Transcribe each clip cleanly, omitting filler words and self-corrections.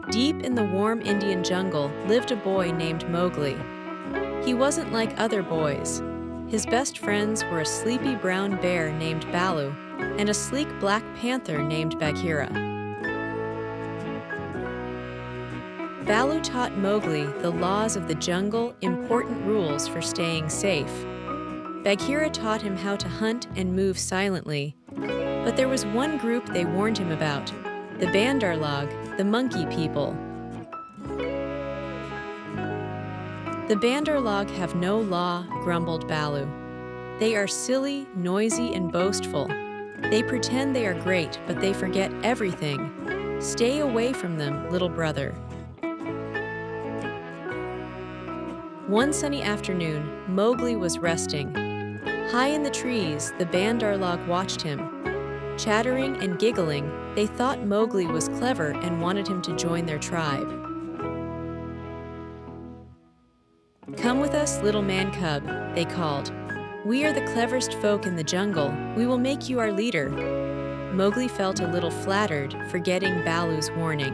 Deep in the warm Indian jungle lived a boy named Mowgli. He wasn't like other boys. His best friends were a sleepy brown bear named Baloo and a sleek black panther named Bagheera. Baloo taught Mowgli the laws of the jungle, important rules for staying safe. Bagheera taught him how to hunt and move silently. But there was one group they warned him about, the Bandar-log, the monkey people. The Bandar-log have no law, grumbled Baloo. They are silly, noisy, and boastful. They pretend they are great, but they forget everything. Stay away from them, little brother. One sunny afternoon, Mowgli was resting. High in the trees, the Bandar-log watched him. Chattering and giggling, they thought Mowgli was clever and wanted him to join their tribe. "Come with us, little man cub," they called. "We are the cleverest folk in the jungle. We will make you our leader." Mowgli felt a little flattered, forgetting Baloo's warning.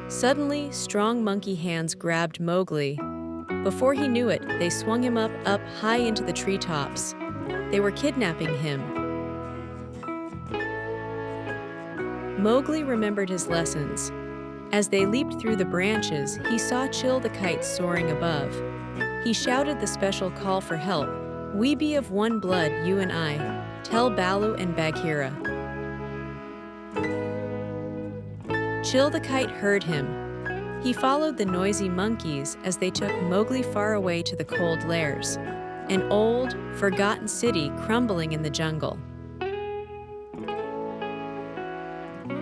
Suddenly, strong monkey hands grabbed Mowgli. Before he knew it, they swung him up high into the treetops. They were kidnapping him. Mowgli remembered his lessons. As they leaped through the branches, he saw Chill the kite soaring above. He shouted the special call for help. "We be of one blood, you and I. Tell Baloo and Bagheera." Chill the kite heard him. He followed the noisy monkeys as they took Mowgli far away to the cold lairs, an old, forgotten city crumbling in the jungle.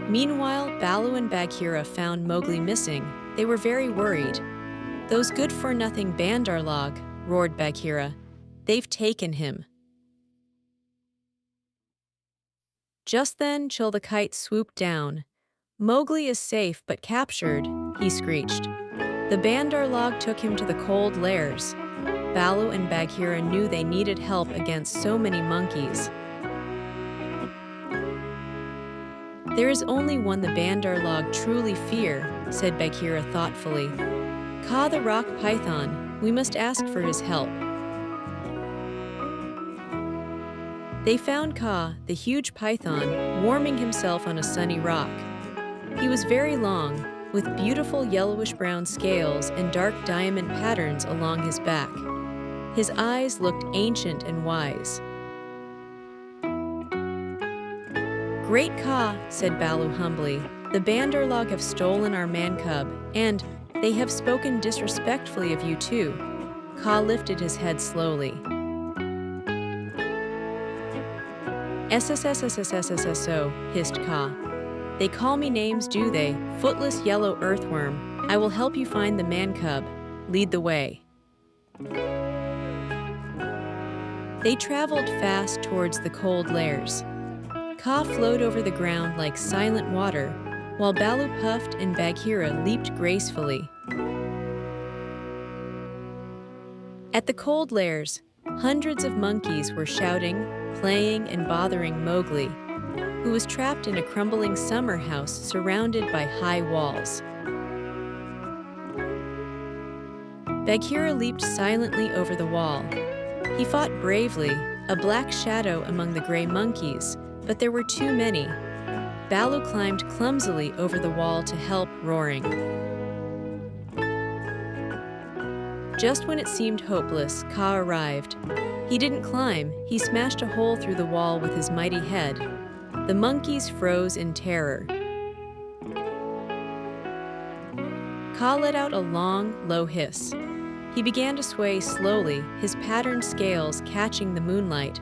Meanwhile, Baloo and Bagheera found Mowgli missing. They were very worried. "Those good-for-nothing Bandar-log," roared Bagheera. "They've taken him." Just then, Chill the kite swooped down. "Mowgli is safe but captured," he screeched. "The Bandar-log took him to the cold lairs." Baloo and Bagheera knew they needed help against so many monkeys. "There is only one the Bandar-log truly fear," said Bagheera thoughtfully. "Kaa the rock python. We must ask for his help." They found Kaa, the huge python, warming himself on a sunny rock. He was very long, with beautiful yellowish-brown scales and dark diamond patterns along his back. His eyes looked ancient and wise. "Great Kaa," said Baloo humbly, "the Bandar-log have stolen our man-cub, and they have spoken disrespectfully of you too." Kaa lifted his head slowly. "SSSSSSSSO," hissed Kaa. "They call me names, do they? Footless yellow earthworm. I will help you find the man-cub. Lead the way." They traveled fast towards the cold lairs. Kaa flowed over the ground like silent water, while Baloo puffed and Bagheera leaped gracefully. At the cold lairs, hundreds of monkeys were shouting, playing, and bothering Mowgli, who was trapped in a crumbling summer house surrounded by high walls. Bagheera leaped silently over the wall. He fought bravely, a black shadow among the gray monkeys, but there were too many. Baloo climbed clumsily over the wall to help, roaring. Just when it seemed hopeless, Kaa arrived. He didn't climb, he smashed a hole through the wall with his mighty head. The monkeys froze in terror. Kaa let out a long, low hiss. He began to sway slowly, his patterned scales catching the moonlight.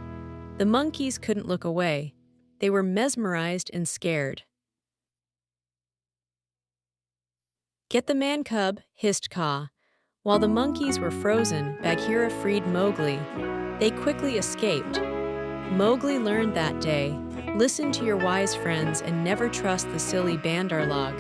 The monkeys couldn't look away. They were mesmerized and scared. "Get the man-cub," hissed Kaa. While the monkeys were frozen, Bagheera freed Mowgli. They quickly escaped. Mowgli learned that day, listen to your wise friends and never trust the silly Bandar-log.